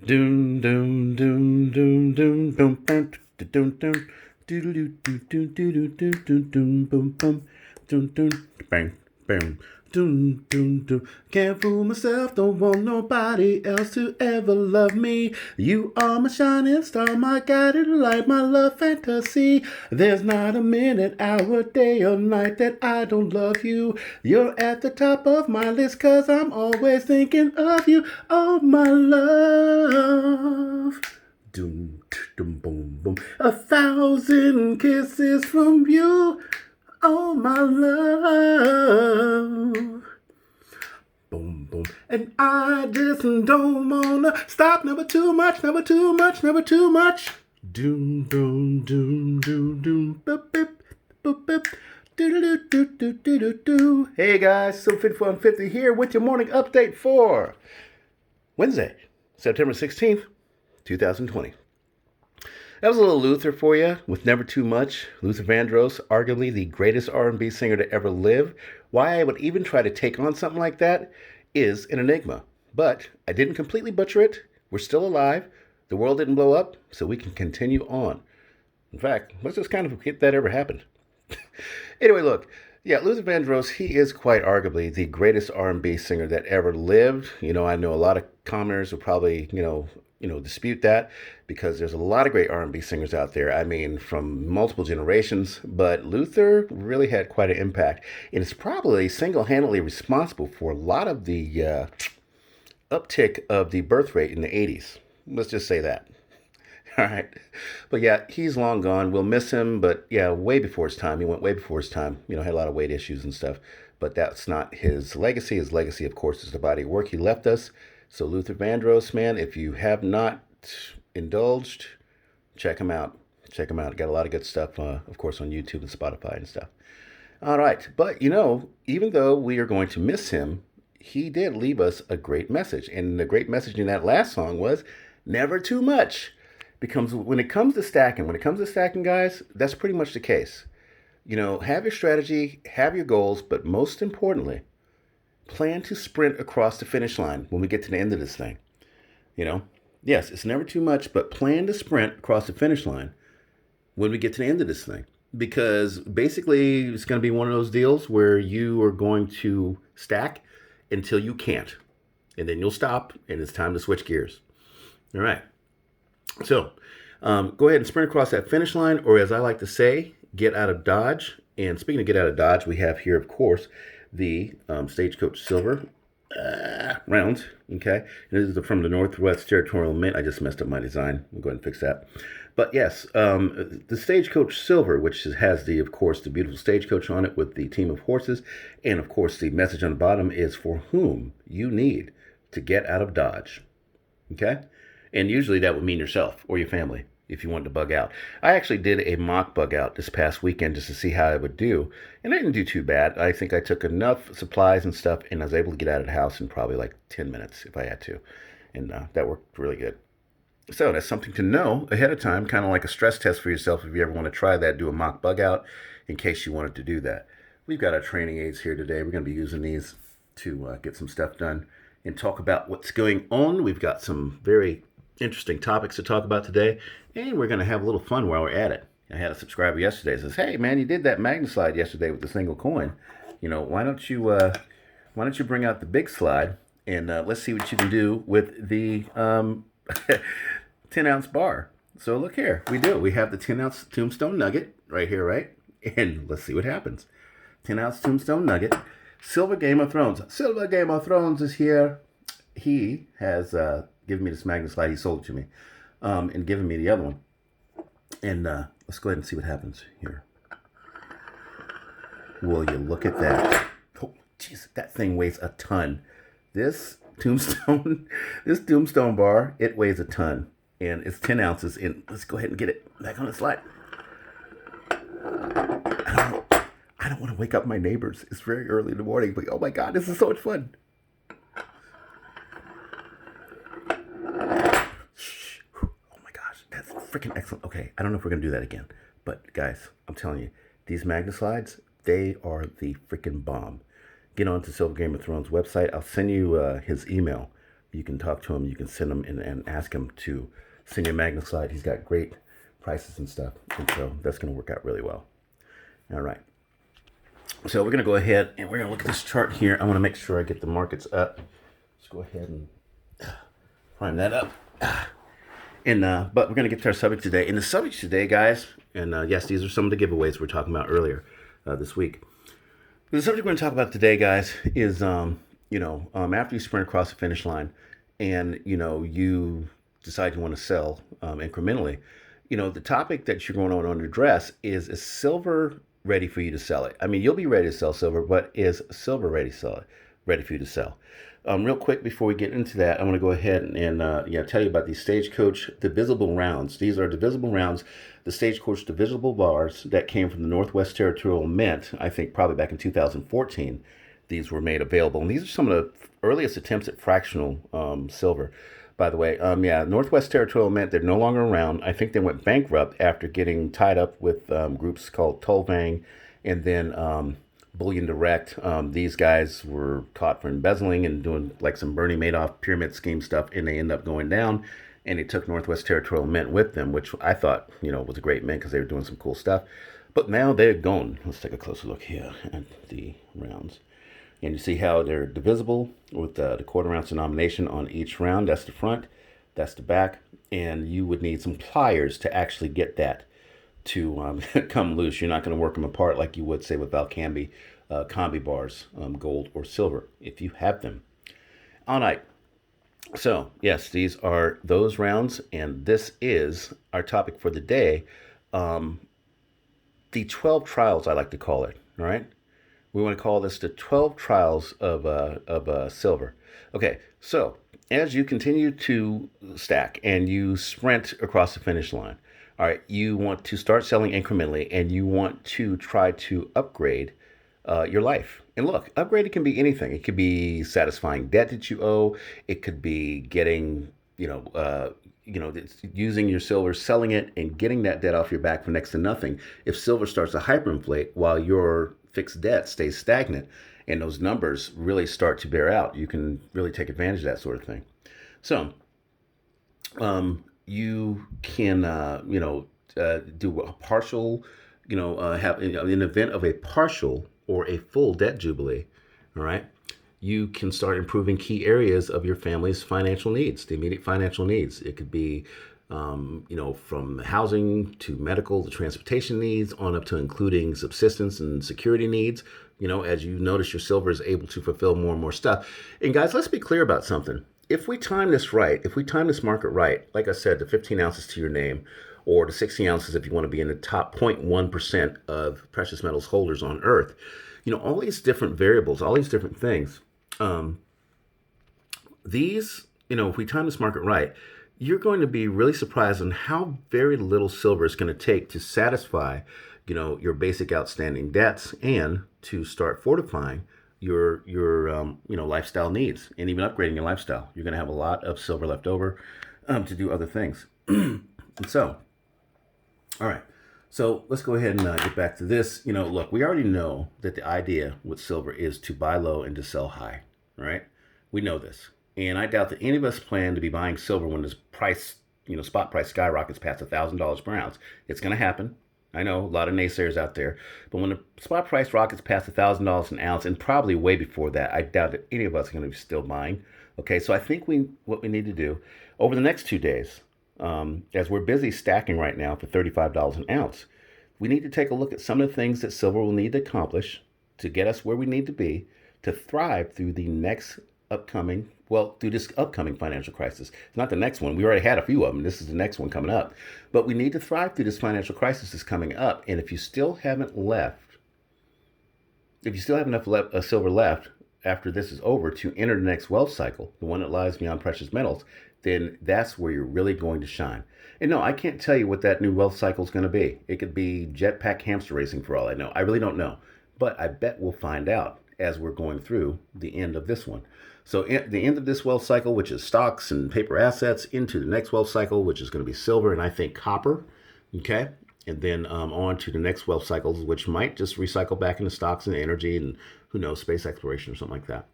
Doom doom doom doom doom boom boom doom doom doom doom doom doom doom doom doom boom boom doom doom bang bang doom doom doom. Can't fool myself, don't want nobody else to ever love me. You are my shining star, my guiding light, my love fantasy. There's not a minute, hour, day or night that I don't love you. You're at the top of my list 'cause I'm always thinking of you. Oh my love. Doom doom boom boom. 1,000 kisses from you. Oh my love. Boom boom. And I just don't wanna stop. Never too much, never too much, never too much. Doom doom doom doom doom boop boop boop boop. Do. Hey guys, Silver5150 here with your morning update for Wednesday, September 16th, 2020. That was a little Luther for you with Never Too Much. Luther Vandross, arguably the greatest R&B singer to ever live. Why I would even try to take on something like that is an enigma. But I didn't completely butcher it. We're still alive. The world didn't blow up, so we can continue on. In fact, let's just kind of forget that ever happened. Anyway, look. Yeah, Luther Vandross, he is quite arguably the greatest R&B singer that ever lived. You know, I know a lot of commoners will probably, dispute that because there's a lot of great R&B singers out there. I mean, from multiple generations, but Luther really had quite an impact, and is probably single-handedly responsible for a lot of the uptick of the birth rate in the 80s. Let's just say that. All right. But yeah, he's long gone. We'll miss him, but yeah, way before his time. He went way before his time. Had a lot of weight issues and stuff. But that's not his legacy. His legacy, of course, is the body of work he left us. So Luther Vandross, man, if you have not indulged, check him out. Check him out. Got a lot of good stuff, of course, on YouTube and Spotify and stuff. All right. But, even though we are going to miss him, he did leave us a great message. And the great message in that last song was never too much. Because when it comes to stacking, guys, that's pretty much the case. Have your strategy, have your goals, but most importantly, plan to sprint across the finish line when we get to the end of this thing. Yes, it's never too much, but plan to sprint across the finish line when we get to the end of this thing. Because basically, it's going to be one of those deals where you are going to stack until you can't. And then you'll stop, and it's time to switch gears. All right. So, go ahead and sprint across that finish line, or as I like to say, get out of Dodge. And speaking of get out of Dodge, we have here, of course, the Stagecoach Silver round. Okay, and this is from the Northwest Territorial Mint. I just messed up my design. We'll go ahead and fix that. But yes, the Stagecoach Silver, which has of course, the beautiful stagecoach on it with the team of horses, and of course, the message on the bottom is for whom you need to get out of Dodge. Okay. And usually that would mean yourself or your family if you wanted to bug out. I actually did a mock bug out this past weekend just to see how I would do. And I didn't do too bad. I think I took enough supplies and stuff, and I was able to get out of the house in probably like 10 minutes if I had to. And that worked really good. So that's something to know ahead of time, kind of like a stress test for yourself if you ever want to try that, do a mock bug out in case you wanted to do that. We've got our training aids here today. We're going to be using these to get some stuff done and talk about what's going on. We've got some very interesting topics to talk about today, and we're going to have a little fun while we're at it. I had a subscriber yesterday that says, "Hey man, you did that MagnaSlide yesterday with the single coin. Why don't you bring out the big slide and let's see what you can do with the 10-ounce bar." So look here, we have the 10-ounce Tombstone Nugget right here, right? And let's see what happens. 10-ounce Tombstone Nugget. SilverGameOfThrones is here. He has given me this MagnaSlide. He sold it to me, and given me the other one. And let's go ahead and see what happens here. Will you look at that? Oh, jeez, that thing weighs a ton. This tombstone bar, it weighs a ton, and it's 10 ounces. And let's go ahead and get it back on the slide. I don't want to wake up my neighbors. It's very early in the morning, but oh my God, this is so much fun. Freaking excellent. Okay, I don't know if we're going to do that again. But guys, I'm telling you, these MagnaSlides, they are the freaking bomb. Get on to SilverGameOfThrones website. I'll send you his email. you can talk to him. You can send him and ask him to send you a MagnaSlide. He's got great prices and stuff. And so that's going to work out really well. All right. So we're going to go ahead and we're going to look at this chart here. I want to make sure I get the markets up. Let's go ahead and prime that up. But we're going to get to our subject today. And the subject today, guys, and yes, these are some of the giveaways we were talking about earlier this week. The subject we're going to talk about today, guys, is, after you sprint across the finish line and, you decide you want to sell incrementally, the topic that you're going to address is silver ready for you to sell it? I mean, you'll be ready to sell silver, but is silver ready for you to sell? Real quick before we get into that, I want to go ahead and tell you about these Stagecoach divisible rounds. These are divisible rounds, the Stagecoach divisible bars that came from the Northwest Territorial Mint, I think probably back in 2014. These were made available. And these are some of the earliest attempts at fractional silver. By the way, Northwest Territorial Mint, they're no longer around. I think they went bankrupt after getting tied up with groups called Tolvang and then Bullion Direct. These guys were caught for embezzling and doing like some Bernie Madoff pyramid scheme stuff, and they ended up going down. And they took Northwest Territorial Mint with them, which I thought, was a great mint because they were doing some cool stuff. But now they're gone. Let's take a closer look here at the rounds. And you see how they're divisible with the quarter ounce denomination on each round. That's the front, that's the back. And you would need some pliers to actually get that to come loose. You're not going to work them apart like you would, say, with Valcambi combi bars, gold or silver, if you have them. All right. So, yes, these are those rounds. And this is our topic for the day. The 12 trials, I like to call it. All right. We want to call this the 12 trials of silver. Okay, so as you continue to stack and you sprint across the finish line, all right, you want to start selling incrementally and you want to try to upgrade your life. And look, upgrade, it can be anything. It could be satisfying debt that you owe. It could be getting, using your silver, selling it, and getting that debt off your back for next to nothing. If silver starts to hyperinflate while your fixed debt stays stagnant and those numbers really start to bear out, you can really take advantage of that sort of thing. So you can, do a partial, have in the event of a partial or a full debt jubilee, all right, you can start improving key areas of your family's financial needs, the immediate financial needs. It could be, from housing to medical to transportation needs on up to including subsistence and security needs. As you notice, your silver is able to fulfill more and more stuff. And guys, let's be clear about something. If we time this right, if we time this market right, like I said, the 15 ounces to your name, or the 16 ounces if you want to be in the top 0.1% of precious metals holders on Earth, all these different variables, all these different things, if we time this market right, you're going to be really surprised on how very little silver is going to take to satisfy, your basic outstanding debts and to start fortifying your lifestyle needs and even upgrading your lifestyle. You're going to have a lot of silver left over to do other things. And so, all right. So let's go ahead and get back to this. Look, we already know that the idea with silver is to buy low and to sell high, right? We know this. And I doubt that any of us plan to be buying silver when this price, spot price skyrockets past $1,000 per ounce. It's going to happen. I know a lot of naysayers out there. But when the spot price rockets past $1,000 an ounce, and probably way before that, I doubt that any of us are going to be still buying. Okay, so I think what we need to do over the next 2 days, as we're busy stacking right now for $35 an ounce, we need to take a look at some of the things that silver will need to accomplish to get us where we need to be to thrive through the next through this upcoming financial crisis. It's not the next one. We already had a few of them. This is the next one coming up. But we need to thrive through this financial crisis that's coming up. And if you still have enough silver left after this is over to enter the next wealth cycle, the one that lies beyond precious metals, then that's where you're really going to shine. And no, I can't tell you what that new wealth cycle is going to be. It could be jetpack hamster racing for all I know. I really don't know. But I bet we'll find out as we're going through the end of this one. So at the end of this wealth cycle, which is stocks and paper assets, into the next wealth cycle, which is going to be silver and I think copper, okay? And then on to the next wealth cycles, which might just recycle back into stocks and energy and who knows, space exploration or something like that.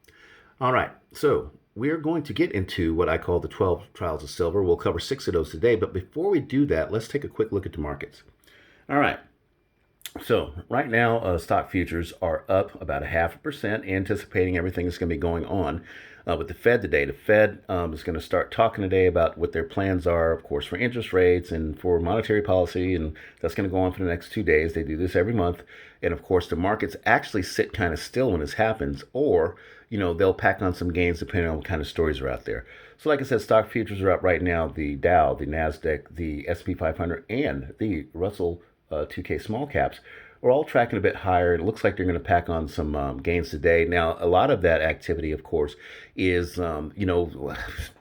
All right, so we're going to get into what I call the 12 trials of silver. We'll cover 6 of those today. But before we do that, let's take a quick look at the markets. All right. So right now, stock futures are up about 0.5%, anticipating everything that's going to be going on with the Fed today. The Fed is going to start talking today about what their plans are, of course, for interest rates and for monetary policy, and that's going to go on for the next 2 days. They do this every month, and of course, the markets actually sit kind of still when this happens, or they'll pack on some gains depending on what kind of stories are out there. So, like I said, stock futures are up right now. The Dow, the Nasdaq, the S&P 500, and the Russell 2K small caps are all tracking a bit higher. It looks like they're going to pack on some gains today. Now, a lot of that activity, of course, is,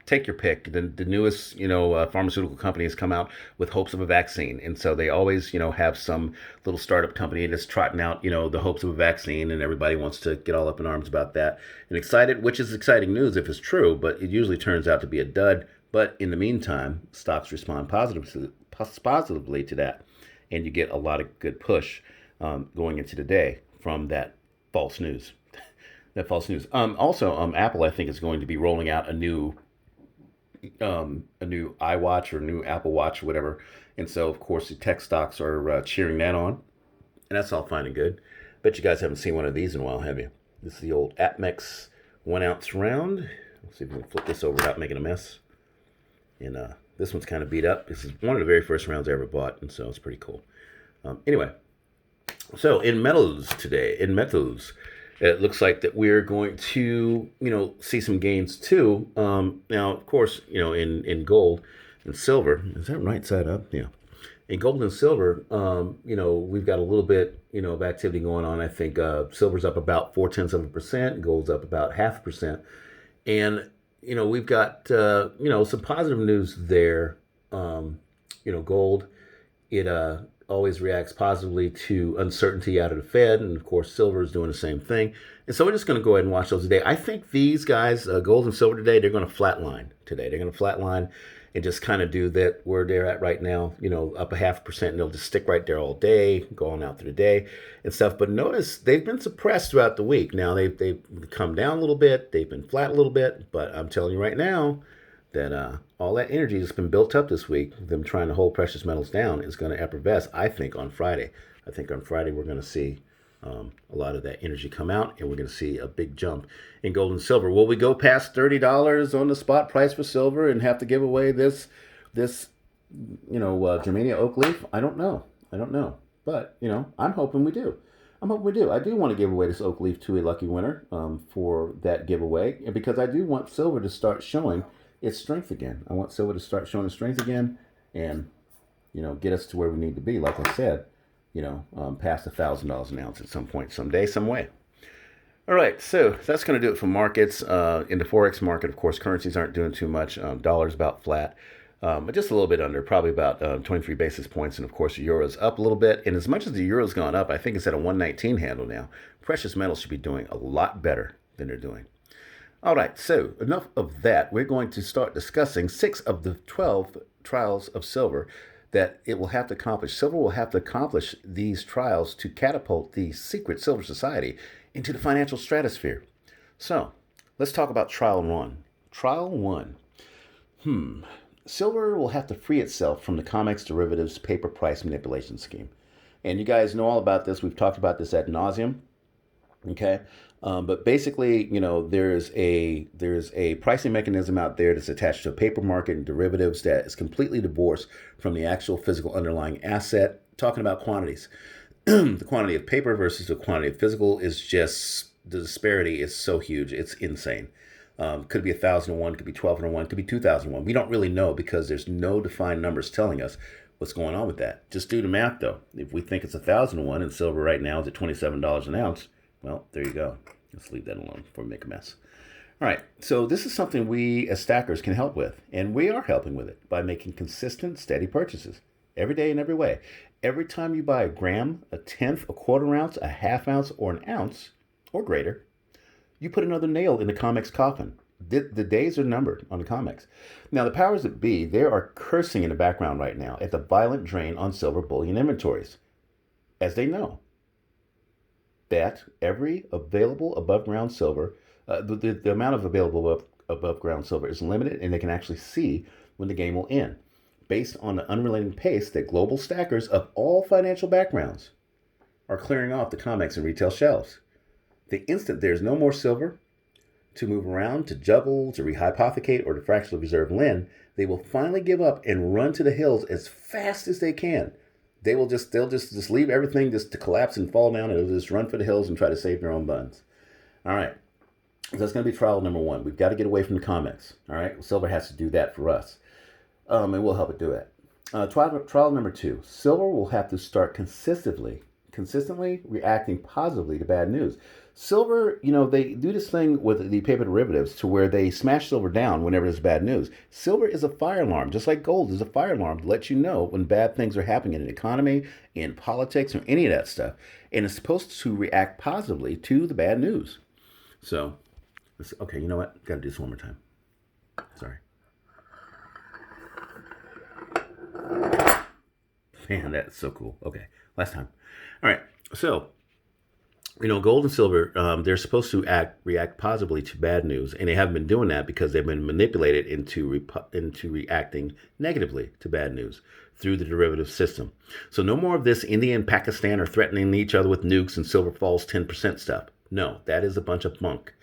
take your pick. The newest, pharmaceutical company has come out with hopes of a vaccine. And so they always, have some little startup company that's trotting out, the hopes of a vaccine, and everybody wants to get all up in arms about that and excited, which is exciting news if it's true, but it usually turns out to be a dud. But in the meantime, stocks respond positively to that. And you get a lot of good push going into the day from that false news. Also, Apple, I think, is going to be rolling out a new iWatch or new Apple Watch or whatever. And so, of course, the tech stocks are cheering that on. And that's all fine and good. Bet you guys haven't seen one of these in a while, have you? This is the old Atmex 1 ounce round. Let's see if we can flip this over without making a mess. And this one's kind of beat up. This is one of the very first rounds I ever bought, and so it's pretty cool. Anyway, so in metals today, it looks like that we're going to, see some gains too. Now, of course, in gold and silver, is that right side up? Yeah. In gold and silver, we've got a little bit, of activity going on. I think silver's up about 0.4%, gold's up about 0.5%, and we've got, some positive news there. Gold, it always reacts positively to uncertainty out of the Fed, and of course, silver is doing the same thing. And so we're just going to go ahead and watch those today. I think these guys, gold and silver today, they're going to flatline today. They're going to flatline and just kind of do that where they're at right now, up 0.5%, and they'll just stick right there all day, going out through the day and stuff. But notice they've been suppressed throughout the week. Now they've come down a little bit, they've been flat a little bit, but I'm telling you right now that all that energy that's been built up this week, them trying to hold precious metals down, is going to effervesce, I think, on Friday. I think on Friday we're going to see a lot of that energy come out, and we're going to see a big jump in gold and silver. Will we go past $30 on the spot price for silver and have to give away this Germania oak leaf? I don't know. But, I'm hoping we do. I do want to give away this oak leaf to a lucky winner for that giveaway, because I do want silver to start showing its strength again. I want silver to start showing its strength again and, get us to where we need to be. Like I said, past $1,000 an ounce at some point, someday, some way. All right, so that's going to do it for markets. In the Forex market, of course, currencies aren't doing too much. Dollar's about flat, but just a little bit under, probably about 23 basis points. And of course, the euro's up a little bit. And as much as the euro's gone up, I think it's at a 119 handle now. Precious metals should be doing a lot better than they're doing. All right, so enough of that. We're going to start discussing 6 of the 12 trials of silver that it will have to accomplish. Silver will have to accomplish these trials to catapult the secret silver society into the financial stratosphere. So let's talk about trial 1. Trial 1. Silver will have to free itself from the Comex derivatives paper price manipulation scheme. And you guys know all about this. We've talked about this ad nauseum. Okay. But basically, there's a pricing mechanism out there that's attached to a paper market and derivatives that is completely divorced from the actual physical underlying asset. Talking about quantities, the quantity of paper versus the quantity of physical is just, the disparity is so huge. It's insane. Could be 1,001, could be 1,201, could be 2,001. We don't really know because there's no defined numbers telling us what's going on with that. Just do the math though. If we think it's 1,001 and silver right now is at $27 an ounce, well, there you go. Let's leave that alone before we make a mess. All right, so this is something we as stackers can help with, and we are helping with it by making consistent, steady purchases every day in every way. Every time you buy a gram, a tenth, a quarter ounce, a half ounce, or an ounce, or greater, you put another nail in the Comex coffin. The days are numbered on the Comex. Now, the powers that be, they are cursing in the background right now at the violent drain on silver bullion inventories, as they know that every available above ground silver, the amount of available above ground silver is limited, and they can actually see when the game will end, based on the unrelenting pace that global stackers of all financial backgrounds are clearing off the Comex and retail shelves. The instant there's no more silver to move around, to juggle, to rehypothecate, or to fractionally reserve lend, they will finally give up and run to the hills as fast as they can. They'll just leave everything just to collapse and fall down, and they'll just run for the hills and try to save their own buns. All right. So that's going to be trial number one. We've got to get away from the Comex. All right. Silver has to do that for us. And we'll help it do it. Trial number two. Silver will have to start consistently reacting positively to bad news. Silver, they do this thing with the paper derivatives to where they smash silver down whenever there's bad news. Silver is a fire alarm, just like gold is a fire alarm to let you know when bad things are happening in an economy, in politics, or any of that stuff. And it's supposed to react positively to the bad news. So, okay, you know what? Got to do this one more time. Sorry. Man, that's so cool. Okay, last time. All right, so, gold and silver, they're supposed to react positively to bad news, and they haven't been doing that because they've been manipulated into reacting negatively to bad news through the derivative system. So no more of this India and Pakistan are threatening each other with nukes and silver falls 10% stuff. No, that is a bunch of bunk.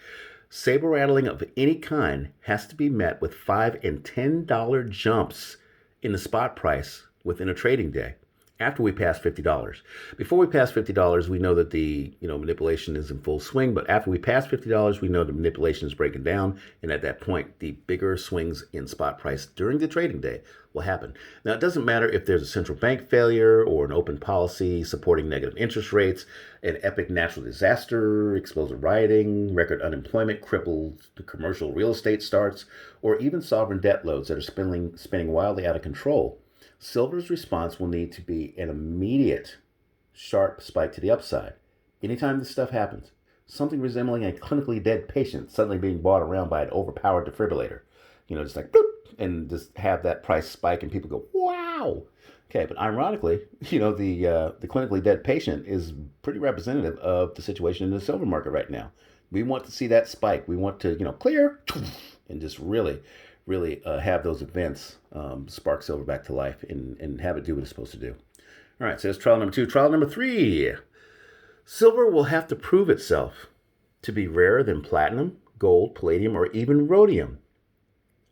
Saber rattling of any kind has to be met with $5 and $10 jumps in the spot price within a trading day after we pass $50. Before we pass $50, we know that the manipulation is in full swing, but after we pass $50, we know the manipulation is breaking down, and at that point, the bigger swings in spot price during the trading day will happen. Now, it doesn't matter if there's a central bank failure or an open policy supporting negative interest rates, an epic natural disaster, explosive rioting, record unemployment, crippled commercial real estate starts, or even sovereign debt loads that are spinning wildly out of control. Silver's response will need to be an immediate, sharp spike to the upside. Anytime this stuff happens, something resembling a clinically dead patient suddenly being brought around by an overpowered defibrillator. Just like, bloop, and just have that price spike and people go, wow. Okay, but ironically, the clinically dead patient is pretty representative of the situation in the silver market right now. We want to see that spike. We want to, clear, and just really have those events spark silver back to life and have it do what it's supposed to do. All right, so that's trial number two. Trial number three. Silver will have to prove itself to be rarer than platinum, gold, palladium, or even rhodium.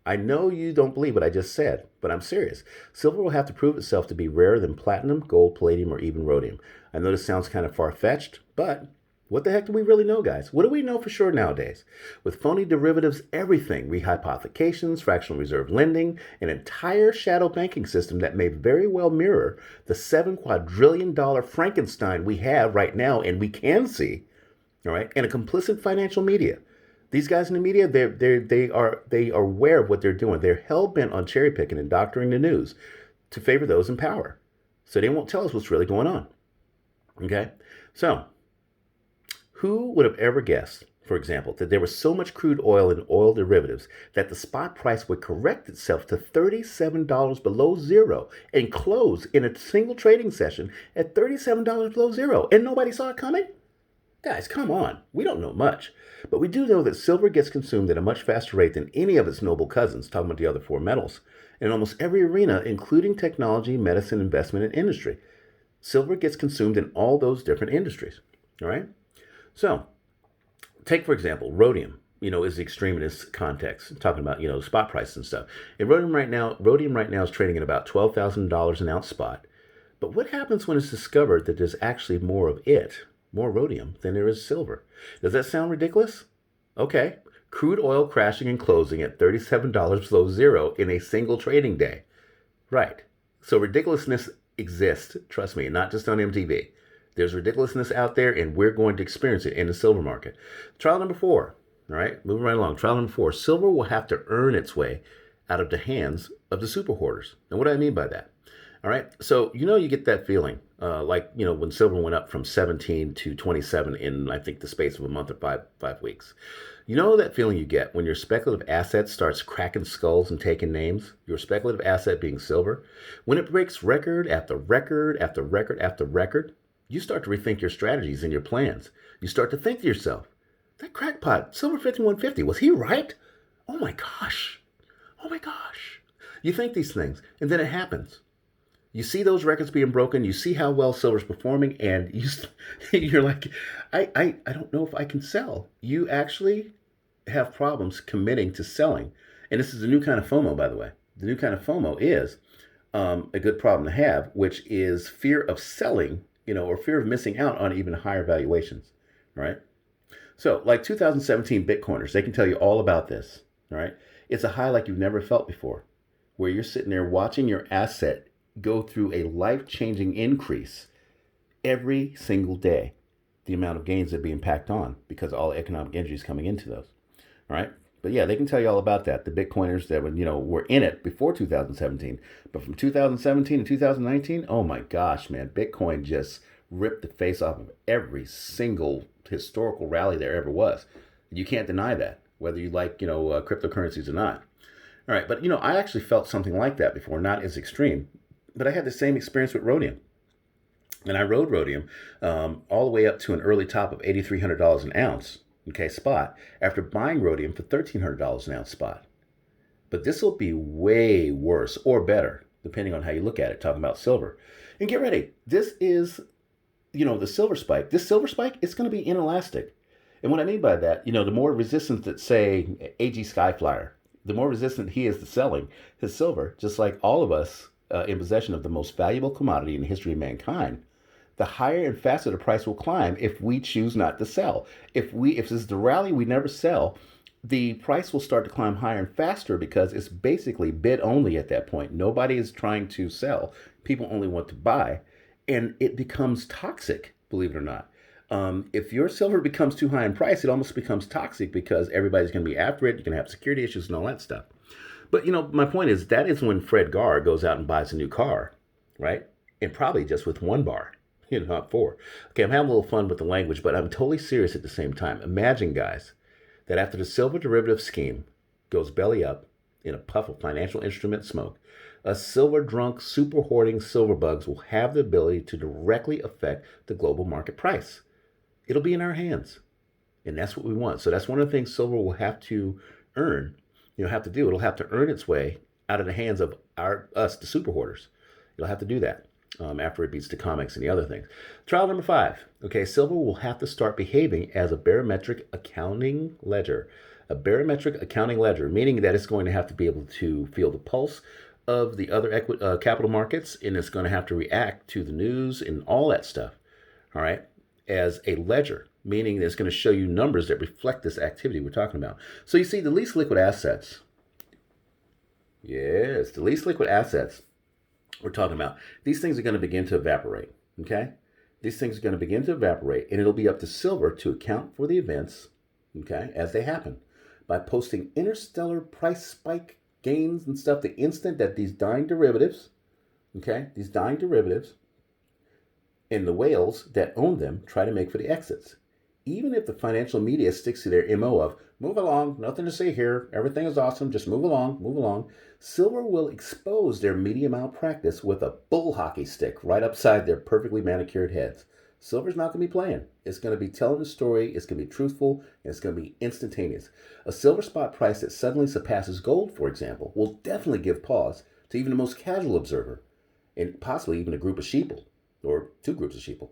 I know you don't believe what I just said, but I'm serious. Silver will have to prove itself to be rarer than platinum, gold, palladium, or even rhodium. I know this sounds kind of far-fetched, but what the heck do we really know, guys? What do we know for sure nowadays? With phony derivatives, everything, rehypothecations, fractional reserve lending, an entire shadow banking system that may very well mirror the $7 quadrillion Frankenstein we have right now and we can see, all right, and a complicit financial media. These guys in the media, they are aware of what they're doing. They're hell-bent on cherry-picking and doctoring the news to favor those in power. So they won't tell us what's really going on, okay? So, who would have ever guessed, for example, that there was so much crude oil and oil derivatives that the spot price would correct itself to $37 below zero and close in a single trading session at $37 below zero, and nobody saw it coming? Guys, come on. We don't know much. But we do know that silver gets consumed at a much faster rate than any of its noble cousins, talking about the other four metals, in almost every arena, including technology, medicine, investment, and industry. Silver gets consumed in all those different industries, all right? So, take, for example, rhodium, is the extreme in this context, talking about, spot price and stuff. And rhodium right now is trading at about $12,000 an ounce spot. But what happens when it's discovered that there's actually more rhodium, than there is silver? Does that sound ridiculous? Okay. Crude oil crashing and closing at $37 below zero in a single trading day. Right. So ridiculousness exists, trust me, not just on MTV. There's ridiculousness out there, and we're going to experience it in the silver market. Trial number four, all right, moving right along. Trial number four, silver will have to earn its way out of the hands of the super hoarders. And what do I mean by that? All right, so you get that feeling, when silver went up from 17 to 27 in, I think, the space of a month or five weeks. You know that feeling you get when your speculative asset starts cracking skulls and taking names? Your speculative asset being silver. When it breaks record after record after record after record, you start to rethink your strategies and your plans. You start to think to yourself, that crackpot, Silver 5150, was he right? oh my gosh, oh my gosh. You think these things, and then it happens. You see those records being broken. You see how well silver's performing, and you're like, I don't know if I can sell. You actually have problems committing to selling. And this is a new kind of FOMO, by the way. The new kind of FOMO is a good problem to have, which is fear of selling, or fear of missing out on even higher valuations, right? So like 2017 Bitcoiners, they can tell you all about this, all right? It's a high like you've never felt before, where you're sitting there watching your asset go through a life-changing increase every single day. The amount of gains that are being packed on because all economic energy is coming into those, all right? But yeah, they can tell you all about that. The Bitcoiners that were in it before 2017, but from 2017 to 2019, oh my gosh, man, Bitcoin just ripped the face off of every single historical rally there ever was. You can't deny that, whether you like cryptocurrencies or not. All right, but I actually felt something like that before, not as extreme, but I had the same experience with rhodium. And I rode rhodium all the way up to an early top of $8,300 an ounce, okay, spot, after buying rhodium for $1,300 an ounce spot. But this will be way worse or better, depending on how you look at it, talking about silver. And get ready. This is, the silver spike. This silver spike, it's going to be inelastic. And what I mean by that, the more resistant that, say, AG Skyflyer, the more resistant he is to selling his silver, just like all of us in possession of the most valuable commodity in the history of mankind, the higher and faster the price will climb if we choose not to sell. If this is the rally we never sell, the price will start to climb higher and faster because it's basically bid only at that point. Nobody is trying to sell. People only want to buy. And it becomes toxic, believe it or not. If your silver becomes too high in price, it almost becomes toxic because everybody's going to be after it. You're going to have security issues and all that stuff. But, my point is that is when Fred Garr goes out and buys a new car, right? And probably just with one bar. Not four. Okay, I'm having a little fun with the language, but I'm totally serious at the same time. Imagine, guys, that after the silver derivative scheme goes belly up in a puff of financial instrument smoke, a silver-drunk, super-hoarding silver bugs will have the ability to directly affect the global market price. It'll be in our hands, and that's what we want. So that's one of the things silver will have to earn, have to do. It'll have to earn its way out of the hands of us, the super hoarders. It'll have to do that. After it beats the Comex and the other things. Trial number 5. Okay, silver will have to start behaving as a barometric accounting ledger. A barometric accounting ledger, meaning that it's going to have to be able to feel the pulse of the other capital markets, and it's going to have to react to the news and all that stuff. All right, as a ledger, meaning that it's going to show you numbers that reflect this activity we're talking about. So you see, the least liquid assets. Yes, the least liquid assets we're talking about, these things are going to begin to evaporate, okay? These things are going to begin to evaporate, and it'll be up to silver to account for the events, okay, as they happen, by posting interstellar price spike gains and stuff the instant that these dying derivatives, okay, and the whales that own them try to make for the exits. Even if the financial media sticks to their MO of, move along, nothing to see here, everything is awesome, just move along, silver will expose their media malpractice with a bull hockey stick right upside their perfectly manicured heads. Silver's not going to be playing. It's going to be telling the story, it's going to be truthful, and it's going to be instantaneous. A silver spot price that suddenly surpasses gold, for example, will definitely give pause to even the most casual observer, and possibly even a group of sheeple, or two groups of sheeple.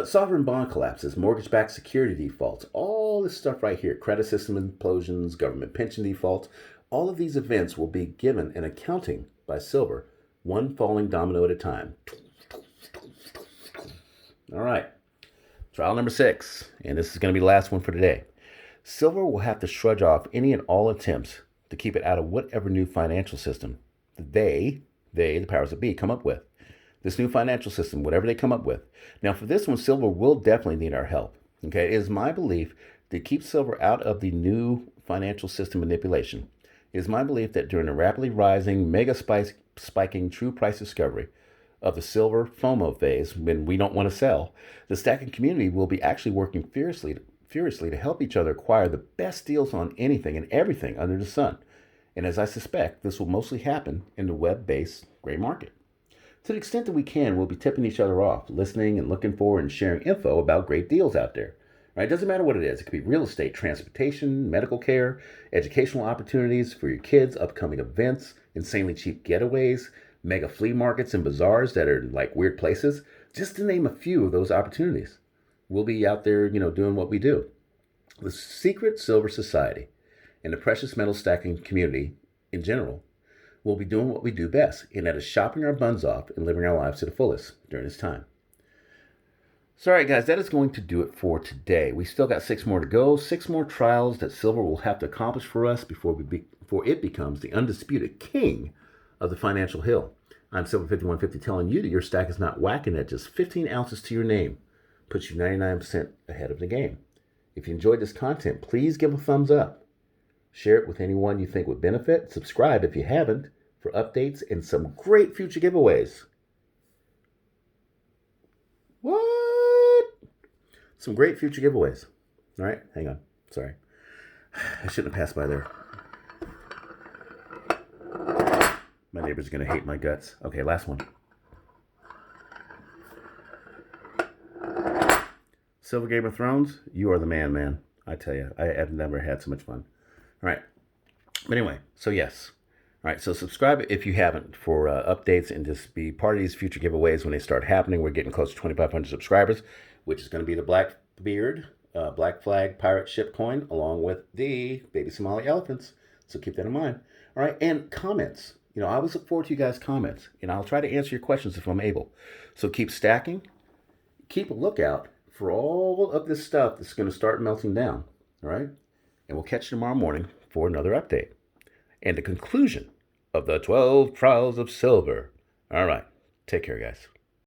Sovereign bond collapses, mortgage-backed security defaults, all this stuff right here, credit system implosions, government pension defaults, all of these events will be given an accounting by silver, one falling domino at a time. All right, trial number 6, and this is going to be the last one for today. Silver will have to shrug off any and all attempts to keep it out of whatever new financial system the powers that be, come up with. This new financial system, whatever they come up with. Now, for this one, silver will definitely need our help. Okay, it is my belief to keep silver out of the new financial system manipulation. It is my belief that during the rapidly rising, mega spiking true price discovery of the silver FOMO phase, when we don't want to sell, the stacking community will be actually working furiously to help each other acquire the best deals on anything and everything under the sun. And as I suspect, this will mostly happen in the web-based gray market. To the extent that we can, we'll be tipping each other off, listening and looking for and sharing info about great deals out there. Right? It doesn't matter what it is. It could be real estate, transportation, medical care, educational opportunities for your kids, upcoming events, insanely cheap getaways, mega flea markets and bazaars that are like weird places, just to name a few of those opportunities. We'll be out there, doing what we do. The secret silver society and the precious metal stacking community in general will be doing what we do best, and that is shopping our buns off and living our lives to the fullest during this time. So, all right, guys, that is going to do it for today. We still got 6 more to go, 6 more trials that silver will have to accomplish for us before it becomes the undisputed king of the financial hill. I'm Silver5150 telling you that your stack is not whacking at just 15 ounces to your name. Puts you 99% ahead of the game. If you enjoyed this content, please give a thumbs up. Share it with anyone you think would benefit. Subscribe if you haven't for updates and some great future giveaways. What? Some great future giveaways. All right, hang on. Sorry. I shouldn't have passed by there. My neighbor's going to hate my guts. Okay, last one. SilverGameOfThrones, you are the man. I tell you, I have never had so much fun. All right. But anyway, so yes. All right, so subscribe if you haven't for updates and just be part of these future giveaways when they start happening. We're getting close to 2,500 subscribers, which is going to be the Blackbeard, Black Flag Pirate Ship coin, along with the Baby Somali Elephants. So keep that in mind. All right, and comments. I always look forward to you guys' comments, and I'll try to answer your questions if I'm able. So keep stacking. Keep a lookout for all of this stuff that's going to start melting down. All right? And we'll catch you tomorrow morning for another update and the conclusion of the 12 trials of silver. All right. Take care, guys.